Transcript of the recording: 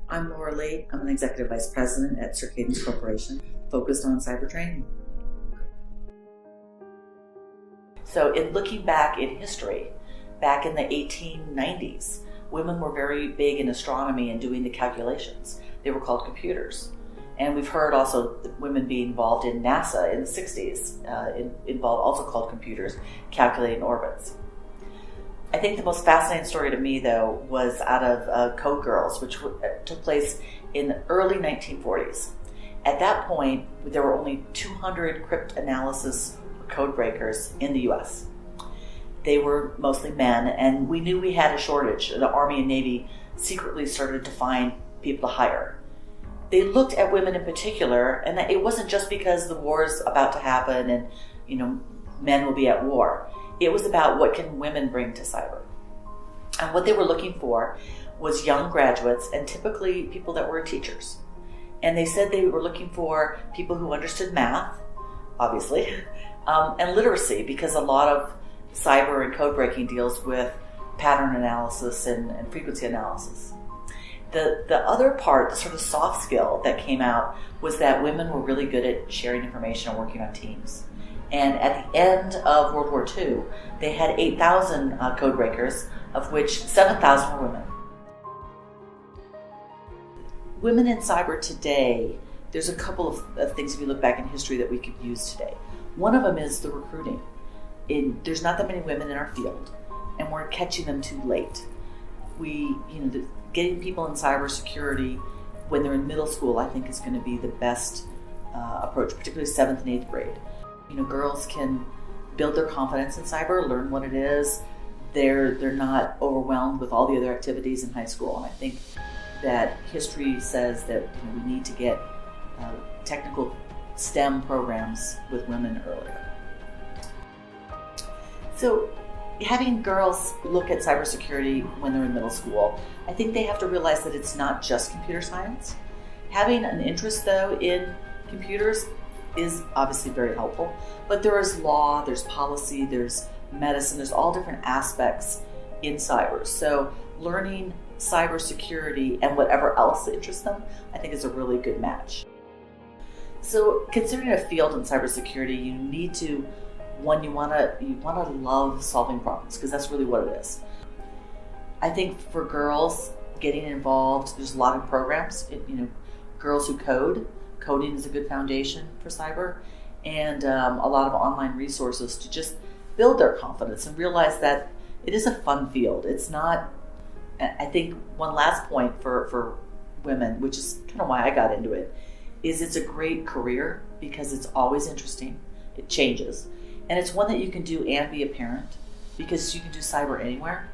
I'm Laura Lee. I'm an Executive Vice President at Circadence Corporation, focused on cyber training. So in looking back in history, back in the 1890s, women were very big in astronomy and doing the calculations. They were called computers. And we've heard also women being involved in NASA in the 60s, involved also called computers, calculating orbits. I think the most fascinating story to me, though, was out of Code Girls, which took place in the early 1940s. At that point, there were only 200 cryptanalysis code breakers in the U.S. They were mostly men, and we knew we had a shortage. The Army and Navy secretly started to find people to hire. They looked at women in particular, and it wasn't just because the war is about to happen and men will be at war. It was about what can women bring to cyber. And what they were looking for was young graduates and typically people that were teachers. And they said they were looking for people who understood math, obviously, and literacy, because a lot of cyber and code breaking deals with pattern analysis and frequency analysis. The other part, the sort of soft skill that came out, was that women were really good at sharing information and working on teams. And at the end of World War II, they had 8,000 code breakers, of which 7,000 were women. Women in cyber today, there's a couple of things if you look back in history that we could use today. One of them is the recruiting. There's not that many women in our field, and we're catching them too late. Getting people in cybersecurity when they're in middle school, I think, is going to be the best approach, particularly 7th and 8th grade. Girls can build their confidence in cyber, learn what it is. They're not overwhelmed with all the other activities in high school. And I think that history says that we need to get technical STEM programs with women earlier. So having girls look at cybersecurity when they're in middle school, I think they have to realize that it's not just computer science. Having an interest, though, in computers is obviously very helpful, but there is law, there's policy, there's medicine, there's all different aspects in cyber. So learning cybersecurity and whatever else interests them, I think is a really good match. So considering a field in cybersecurity, you need to, one, you want to love solving problems, because that's really what it is. I think for girls getting involved, there's a lot of programs, girls who code. Coding is a good foundation for cyber, and a lot of online resources to just build their confidence and realize that it is a fun field. It's not, I think one last point for women, which is kind of why I got into it, is it's a great career because it's always interesting. It changes. And it's one that you can do and be a parent, because you can do cyber anywhere.